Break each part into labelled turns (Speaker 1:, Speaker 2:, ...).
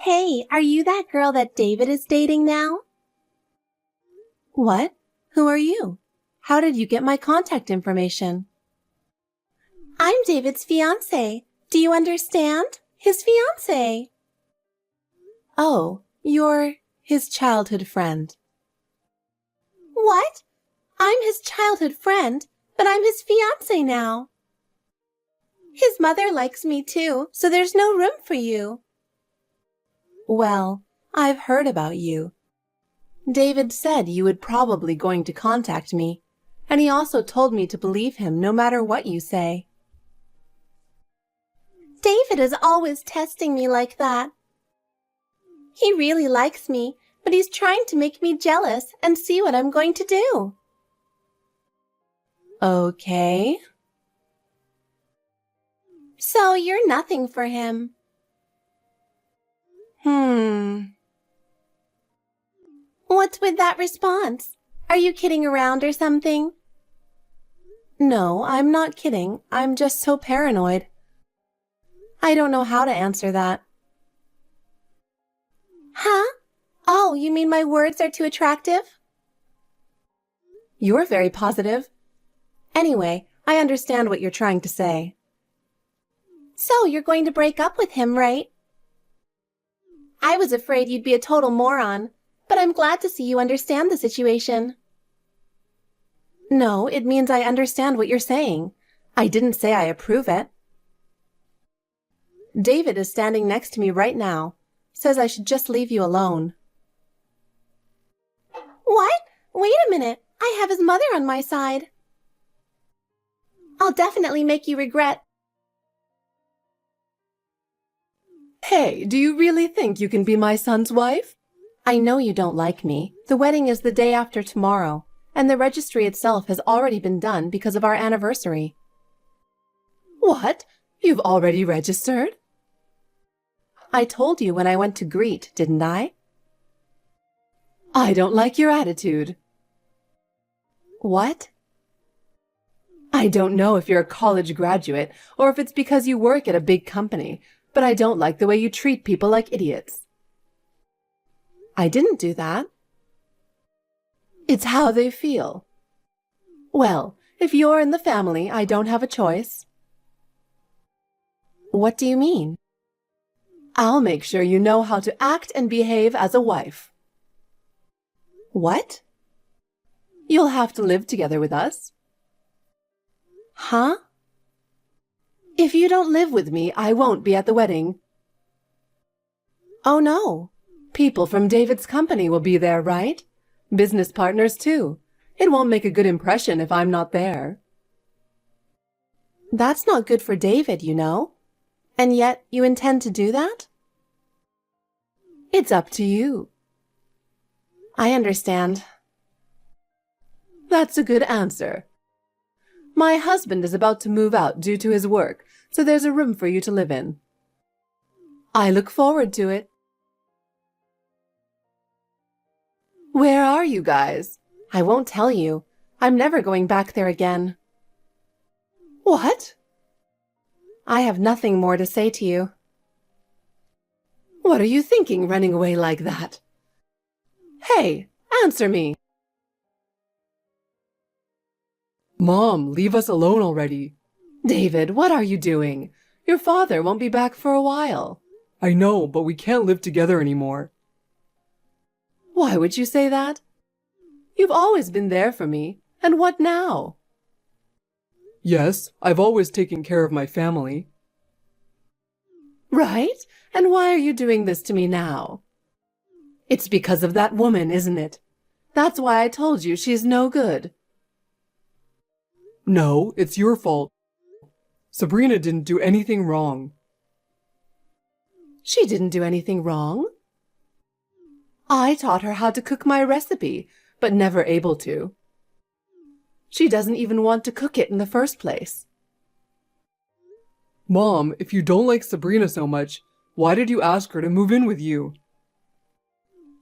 Speaker 1: Hey, are you that girl that David is dating now? What? Who are you? How did you get my contact information? I'm David's fiancé. Do you understand? His fiancé. Oh, you're his childhood friend. What? I'm his childhood friend, but I'm his fiancé now. His mother likes me too, so there's no room for you. Well, I've heard about you. David said you would probably going to contact me, and he also told me to believe him no matter what you say. David is always testing me like that. He really likes me, but he's trying to make me jealous and see what I'm going to do. Okay. So you're nothing for him. What's with that response? Are you kidding around or something? No, I'm not kidding. I'm just so paranoid. I don't know how to answer that. Huh? Oh, you mean my words are too attractive? You're very positive. Anyway, I understand what you're trying to say. So you're going to break up with him, right? I was afraid you'd be a total moron, but I'm glad to see you understand the situation. No, it means I understand what you're saying. I didn't say I approve it. David is standing next to me right now. Says I should just leave you alone. What? Wait a minute. I have his mother on my side. I'll definitely make you regret. Hey, do you really think you can be my son's wife? I know you don't like me. The wedding is the day after tomorrow, and the registry itself has already been done because of our anniversary. What? You've already registered? I told you when I went to greet, didn't I? I don't like your attitude. What? I don't know if you're a college graduate or if it's because you work at a big company, but I don't like the way you treat people like idiots. I didn't do that. It's how they feel. Well, if you're in the family, I don't have a choice. What do you mean? I'll make sure you know how to act and behave as a wife. What? You'll have to live together with us. Huh? If you don't live with me, I won't be at the wedding. Oh no. People from David's company will be there, right? Business partners too. It won't make a good impression if I'm not there. That's not good for David, you know. And yet you intend to do that? It's up to you. I understand. That's a good answer. My husband is about to move out due to his work, so there's a room for you to live in. I look forward to it. Where are you guys? I won't tell you. I'm never going back there again. What? I have nothing more to say to you. What are you thinking running away like that? Hey, answer me. Mom, leave us alone already. David, what are you doing? Your father won't be back for a while. I know, but we can't live together anymore. Why would you say that? You've always been there for me, and what now? Yes, I've always taken care of my family. Right? And why are you doing this to me now? It's because of that woman, isn't it? That's why I told you she's no good. No, it's your fault. Sabrina didn't do anything wrong. She didn't do anything wrong. I taught her how to cook my recipe, but never able to. She doesn't even want to cook it in the first place. Mom, if you don't like Sabrina so much, why did you ask her to move in with you?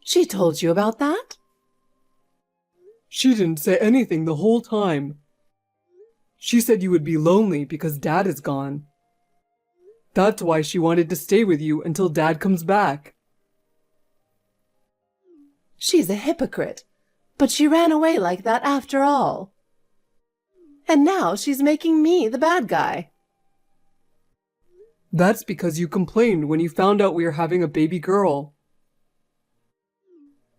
Speaker 1: She told you about that? She didn't say anything the whole time. She said you would be lonely because Dad is gone. That's why she wanted to stay with you until Dad comes back. She's a hypocrite, but she ran away like that after all. And now she's making me the bad guy.
Speaker 2: That's because you complained when you found out we were having a baby girl.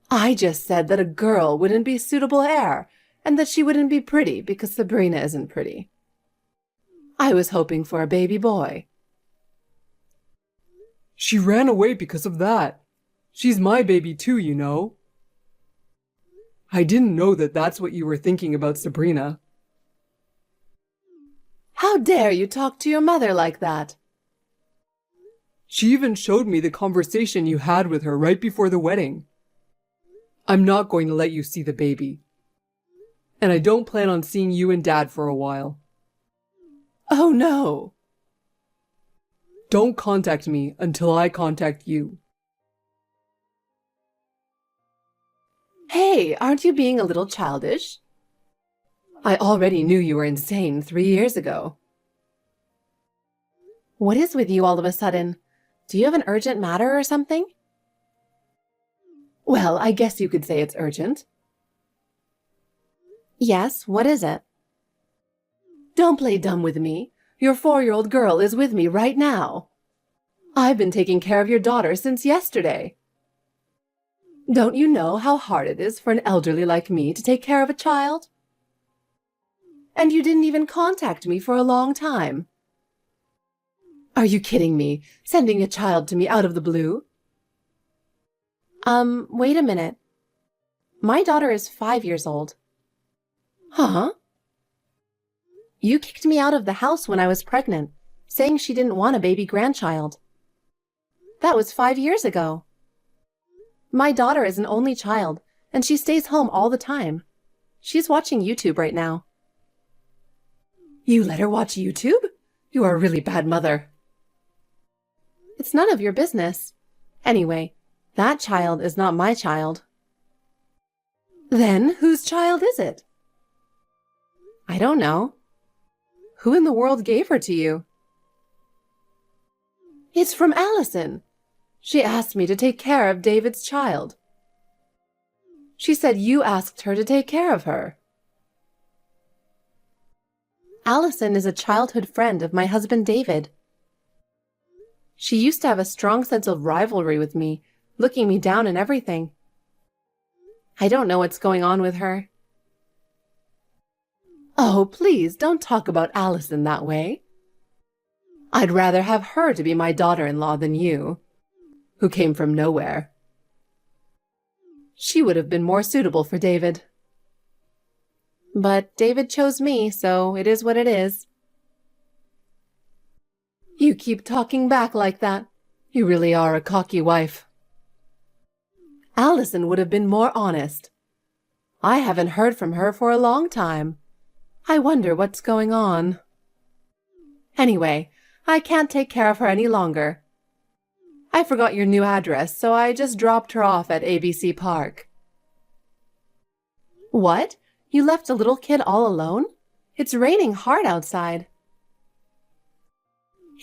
Speaker 1: I just said that a girl wouldn't be suitable heir, and that she wouldn't be pretty because Sabrina isn't pretty. I was hoping for a baby boy.
Speaker 2: She ran away because of that. She's my baby too, you know. I didn't know that that's what you were thinking about Sabrina.
Speaker 1: How dare you talk to your mother like that?
Speaker 2: She even showed me the conversation you had with her right before the wedding. I'm not going to let you see the baby. And I don't plan on seeing you and Dad for a while.
Speaker 1: Oh no!
Speaker 2: Don't contact me until I contact you.
Speaker 1: Hey, aren't you being a little childish? I already knew you were insane 3 years ago. What is with you all of a sudden? Do you have an urgent matter or something? Well, I guess you could say it's urgent. Yes, what is it? Don't play dumb with me. Your 4-year-old girl is with me right now. I've been taking care of your daughter since yesterday. Don't you know how hard it is for an elderly like me to take care of a child? And you didn't even contact me for a long time. Are you kidding me, sending a child to me out of the blue? Wait a minute. My daughter is 5 years old. Huh? You kicked me out of the house when I was pregnant, saying she didn't want a baby grandchild. That was 5 years ago. My daughter is an only child, and she stays home all the time. She's watching YouTube right now. You let her watch YouTube? You are a really bad mother. It's none of your business. Anyway, that child is not my child. Then whose child is it? I don't know. Who in the world gave her to you? It's from Allison. She asked me to take care of David's child. She said you asked her to take care of her. Allison is a childhood friend of my husband David. She used to have a strong sense of rivalry with me, looking me down and everything. I don't know what's going on with her. Oh, please don't talk about Allison that way. I'd rather have her to be my daughter-in-law than you, who came from nowhere. She would have been more suitable for David. But David chose me, so it is what it is. You keep talking back like that. You really are a cocky wife. Allison would have been more honest. I haven't heard from her for a long time. I wonder what's going on. Anyway, I can't take care of her any longer. I forgot your new address, so I just dropped her off at ABC Park. What? You left a little kid all alone? It's raining hard outside.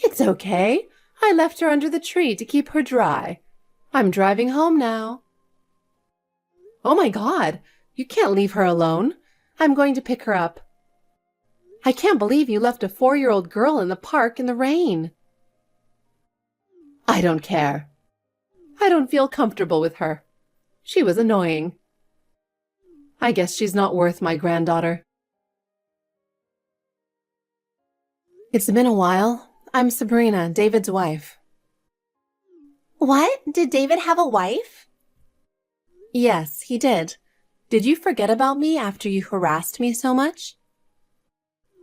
Speaker 1: It's okay. I left her under the tree to keep her dry. I'm driving home now. Oh my God, you can't leave her alone. I'm going to pick her up. I can't believe you left a 4-year-old girl in the park in the rain. I don't care. I don't feel comfortable with her. She was annoying. I guess she's not worth my granddaughter. It's been a while. I'm Sabrina, David's wife. What? Did David have a wife? Yes, he did. Did you forget about me after you harassed me so much?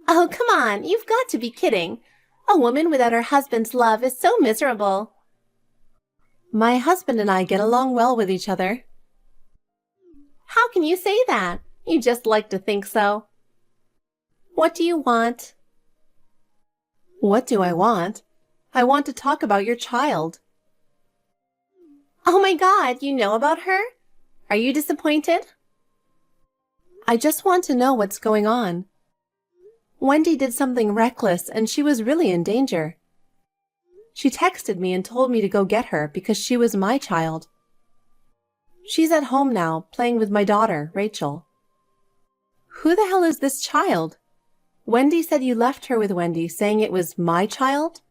Speaker 1: Oh, come on. You've got to be kidding. A woman without her husband's love is so miserable. My husband and I get along well with each other. How can you say that? You just like to think so. What do you want? What do I want? I want to talk about your child. Oh my God, you know about her? Are you disappointed? I just want to know what's going on. Wendy did something reckless and she was really in danger. She texted me and told me to go get her because she was my child. She's at home now, playing with my daughter, Rachel. Who the hell is this child? Wendy said you left her with Wendy, saying it was my child?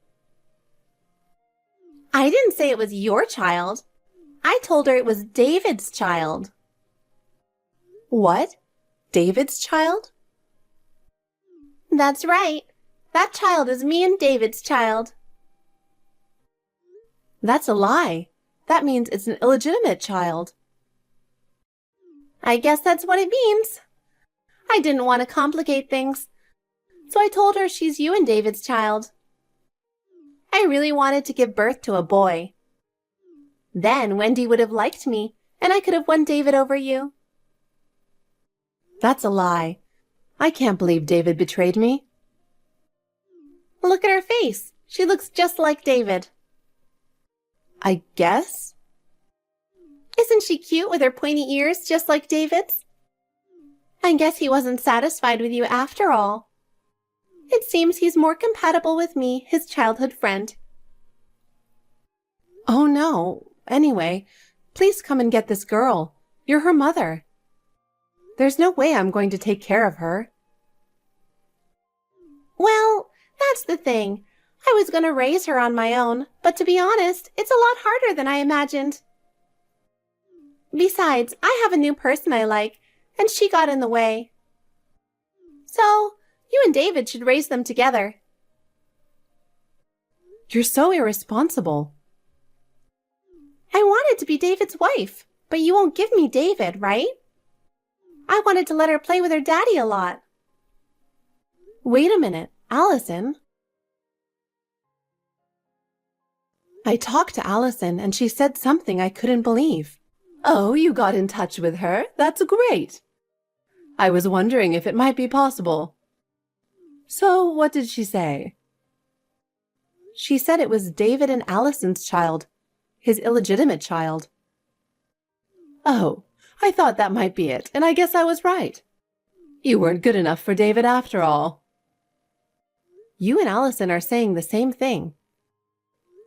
Speaker 1: I didn't say it was your child. I told her it was David's child. What? David's child? That's right. That child is me and David's child. That's a lie. That means it's an illegitimate child. I guess that's what it means. I didn't want to complicate things, so I told her she's you and David's child. I really wanted to give birth to a boy. Then Wendy would have liked me, and I could have won David over you. That's a lie. I can't believe David betrayed me. Look at her face. She looks just like David. I guess. Isn't she cute with her pointy ears just like David's? I guess he wasn't satisfied with you after all. It seems he's more compatible with me, his childhood friend. Oh no. Anyway, please come and get this girl. You're her mother. There's no way I'm going to take care of her. Well, that's the thing. I was going to raise her on my own, but to be honest, it's a lot harder than I imagined. Besides, I have a new person I like, and she got in the way. So, you and David should raise them together. You're so irresponsible. I wanted to be David's wife, but you won't give me David, right? I wanted to let her play with her daddy a lot. Wait a minute, Allison. I talked to Allison and she said something I couldn't believe. Oh, you got in touch with her? That's great. I was wondering if it might be possible. So, what did she say? She said it was David and Allison's child, his illegitimate child. Oh, I thought that might be it, and I guess I was right. You weren't good enough for David after all. You and Allison are saying the same thing.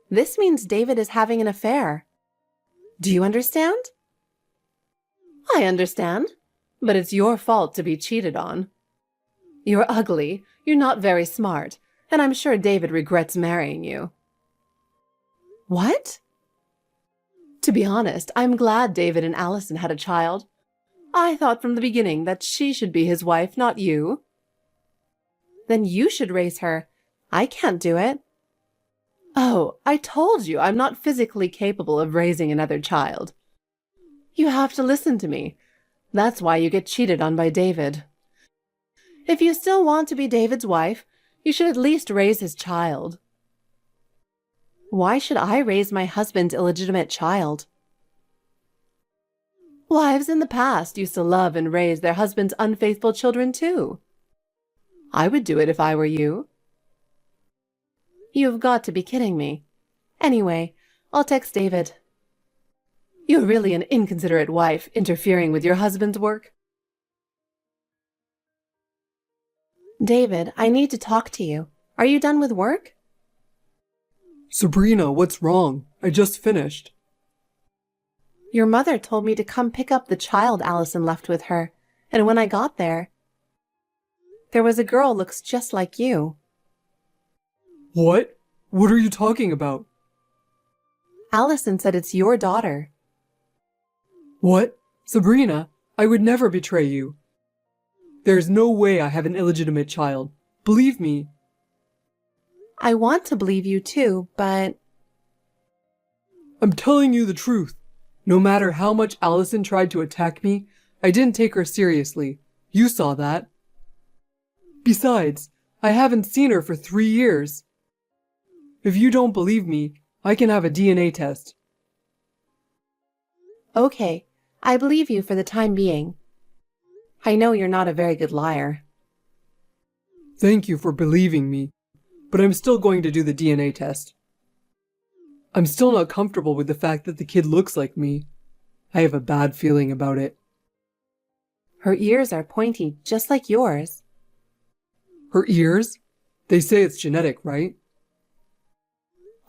Speaker 1: This means David is having an affair. Do you understand? I understand, but it's your fault to be cheated on. You're ugly, you're not very smart, and I'm sure David regrets marrying you. What? To be honest, I'm glad David and Allison had a child. I thought from the beginning that she should be his wife, not you. Then you should raise her. I can't do it. Oh, I told you I'm not physically capable of raising another child. You have to listen to me. That's why you get cheated on by David. If you still want to be David's wife, you should at least raise his child. Why should I raise my husband's illegitimate child? Wives in the past used to love and raise their husbands' unfaithful children too. I would do it if I were you. You've got to be kidding me. Anyway, I'll text David. You're really an inconsiderate wife, interfering with your husband's work. David, I need to talk to you. Are you done with work?
Speaker 2: Sabrina, what's wrong? I just finished.
Speaker 1: Your mother told me to come pick up the child Allison left with her, and when I got there was a girl looks just like you.
Speaker 2: What? What are you talking about?
Speaker 1: Allison said it's your daughter.
Speaker 2: What? Sabrina, I would never betray you. There's no way I have an illegitimate child. Believe me.
Speaker 1: I want to believe you too, but...
Speaker 2: I'm telling you the truth. No matter how much Allison tried to attack me, I didn't take her seriously. You saw that. Besides, I haven't seen her for 3 years. If you don't believe me, I can have a DNA test.
Speaker 1: Okay, I believe you for the time being. I know you're not a very good liar.
Speaker 2: Thank you for believing me, but I'm still going to do the DNA test. I'm still not comfortable with the fact that the kid looks like me. I have a bad feeling about it.
Speaker 1: Her ears are pointy, just like yours.
Speaker 2: Her ears? They say it's genetic, right?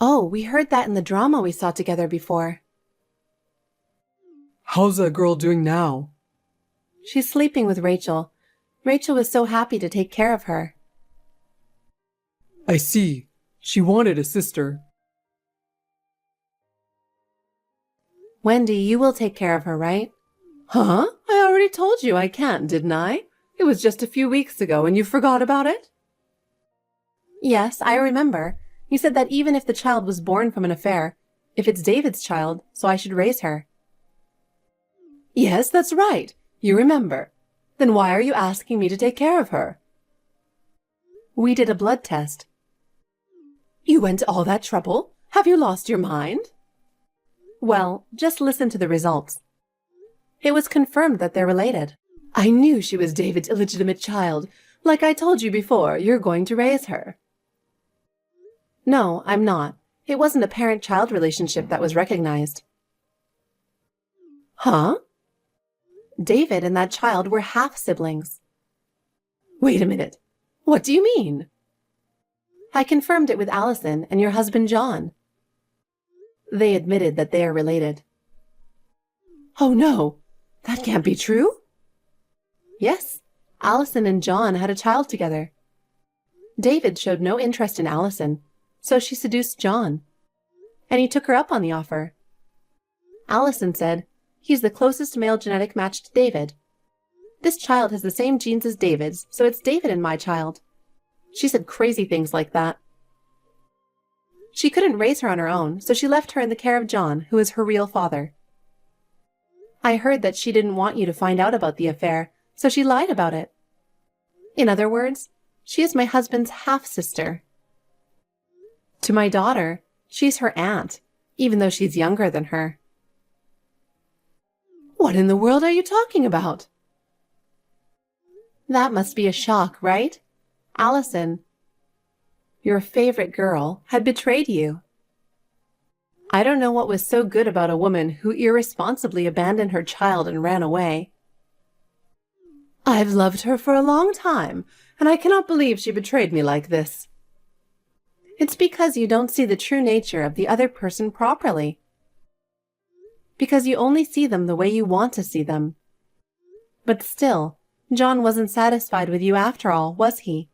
Speaker 1: Oh, we heard that in the drama we saw together before.
Speaker 2: How's that girl doing now?
Speaker 1: She's sleeping with Rachel. Rachel was so happy to take care of her.
Speaker 2: I see. She wanted a sister.
Speaker 1: Wendy, you will take care of her, right? Huh? I already told you I can't, didn't I? It was just a few weeks ago and you forgot about it? Yes, I remember. You said that even if the child was born from an affair, if it's David's child, so I should raise her. Yes, that's right. You remember. Then why are you asking me to take care of her? We did a blood test. You went to all that trouble? Have you lost your mind? Well, just listen to the results. It was confirmed that they're related. I knew she was David's illegitimate child. Like I told you before, you're going to raise her. No, I'm not. It wasn't a parent-child relationship that was recognized. Huh? David and that child were half-siblings. Wait a minute. What do you mean? I confirmed it with Allison and your husband John. They admitted that they are related. Oh no, that can't be true. Yes, Allison and John had a child together. David showed no interest in Allison, so she seduced John. And he took her up on the offer. Allison said, he's the closest male genetic match to David. This child has the same genes as David's, so it's David and my child. She said crazy things like that. She couldn't raise her on her own, so she left her in the care of John, who is her real father. I heard that she didn't want you to find out about the affair, so she lied about it. In other words, she is my husband's half-sister. To my daughter, she's her aunt, even though she's younger than her. What in the world are you talking about? That must be a shock, right? Allison, your favorite girl, had betrayed you. I don't know what was so good about a woman who irresponsibly abandoned her child and ran away. I've loved her for a long time, and I cannot believe she betrayed me like this. It's because you don't see the true nature of the other person properly. Because you only see them the way you want to see them. But still, John wasn't satisfied with you after all, was he?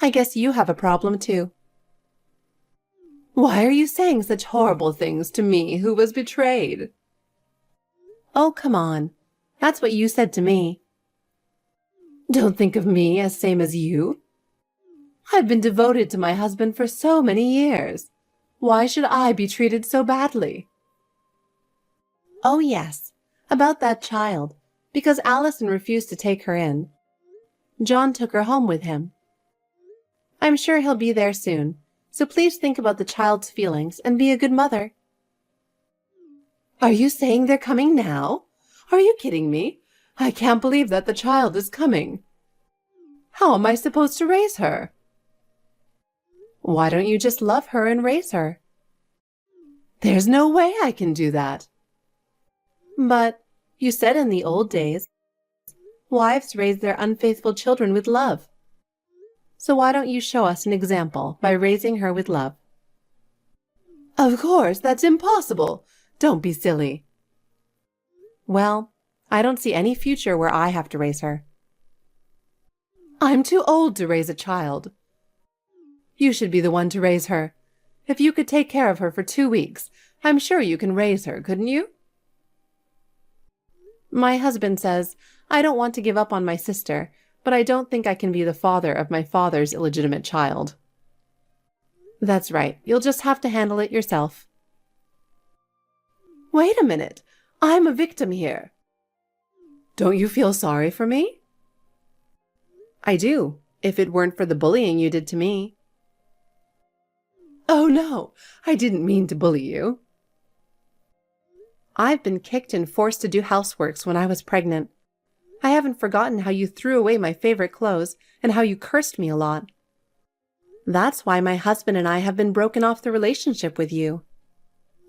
Speaker 1: I guess you have a problem too. Why are you saying such horrible things to me who was betrayed? Oh, come on. That's what you said to me. Don't think of me as same as you. I've been devoted to my husband for so many years. Why should I be treated so badly? Oh, yes, about that child, because Allison refused to take her in. John took her home with him. I'm sure he'll be there soon, so please think about the child's feelings and be a good mother. Are you saying they're coming now? Are you kidding me? I can't believe that the child is coming. How am I supposed to raise her? Why don't you just love her and raise her? There's no way I can do that. But you said in the old days, wives raised their unfaithful children with love. So why don't you show us an example by raising her with love? Of course, that's impossible. Don't be silly. Well, I don't see any future where I have to raise her. I'm too old to raise a child. You should be the one to raise her. If you could take care of her for 2 weeks, I'm sure you can raise her, couldn't you? My husband says, I don't want to give up on my sister, but I don't think I can be the father of my father's illegitimate child. That's right. You'll just have to handle it yourself. Wait a minute. I'm a victim here. Don't you feel sorry for me? I do, if it weren't for the bullying you did to me. Oh no, I didn't mean to bully you. I've been kicked and forced to do houseworks when I was pregnant. I haven't forgotten how you threw away my favorite clothes and how you cursed me a lot. That's why my husband and I have been broken off the relationship with you.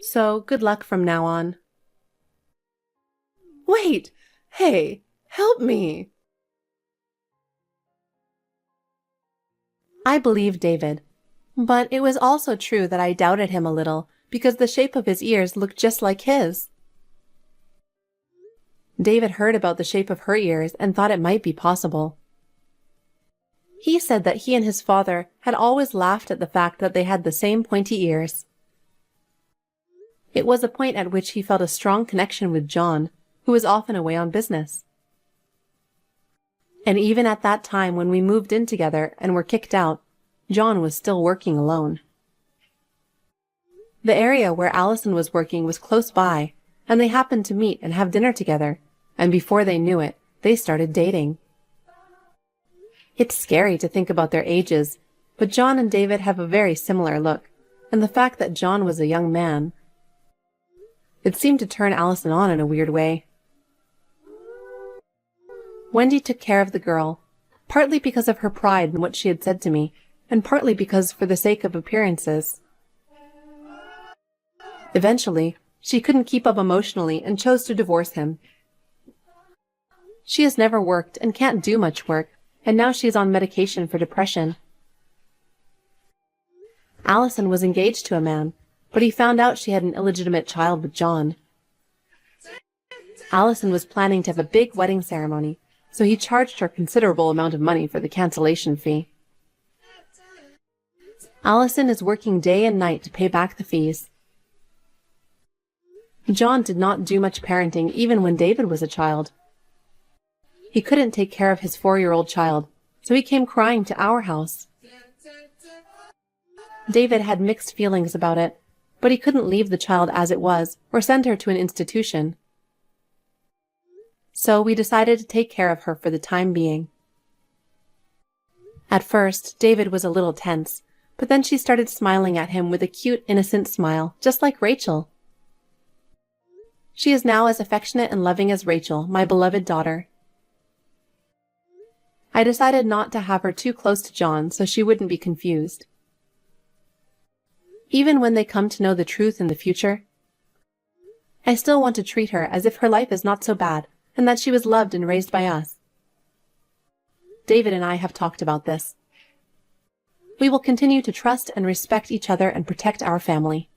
Speaker 1: So good luck from now on. Wait! Hey, help me! I believed David, but it was also true that I doubted him a little because the shape of his ears looked just like his. David heard about the shape of her ears and thought it might be possible. He said that he and his father had always laughed at the fact that they had the same pointy ears. It was a point at which he felt a strong connection with John, who was often away on business. And even at that time when we moved in together and were kicked out, John was still working alone. The area where Allison was working was close by, and they happened to meet and have dinner together, and before they knew it, they started dating. It's scary to think about their ages, but John and David have a very similar look, and the fact that John was a young man. It seemed to turn Allison on in a weird way. Wendy took care of the girl, partly because of her pride in what she had said to me, and partly because for the sake of appearances. Eventually, she couldn't keep up emotionally and chose to divorce him. She has never worked and can't do much work, and now she is on medication for depression. Allison was engaged to a man, but he found out she had an illegitimate child with John. Allison was planning to have a big wedding ceremony, so he charged her a considerable amount of money for the cancellation fee. Allison is working day and night to pay back the fees. John did not do much parenting even when David was a child. He couldn't take care of his 4-year-old child, so he came crying to our house. David had mixed feelings about it, but he couldn't leave the child as it was or send her to an institution. So we decided to take care of her for the time being. At first, David was a little tense, but then she started smiling at him with a cute, innocent smile, just like Rachel. She is now as affectionate and loving as Rachel, my beloved daughter. I decided not to have her too close to John so she wouldn't be confused. Even when they come to know the truth in the future, I still want to treat her as if her life is not so bad and that she was loved and raised by us. David and I have talked about this. We will continue to trust and respect each other and protect our family.